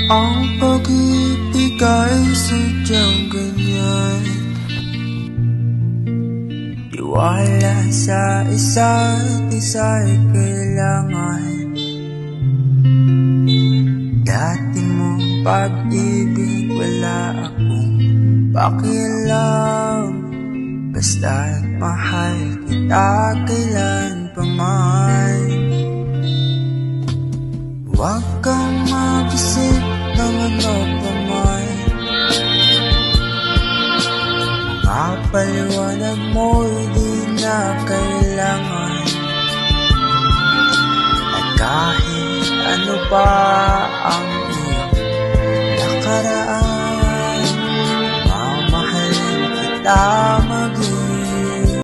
Ang pag-ibig ay sadyang ganyan, tiwala sa isa't isa'y kailangan. Dati mong pag-ibig wala akong pakialam, basta't mahal kita kailan pa man. Huwag kang mag-isip ng ano pa man, mga paliwanag mo'y di na kailangan. At kahit ano pa ang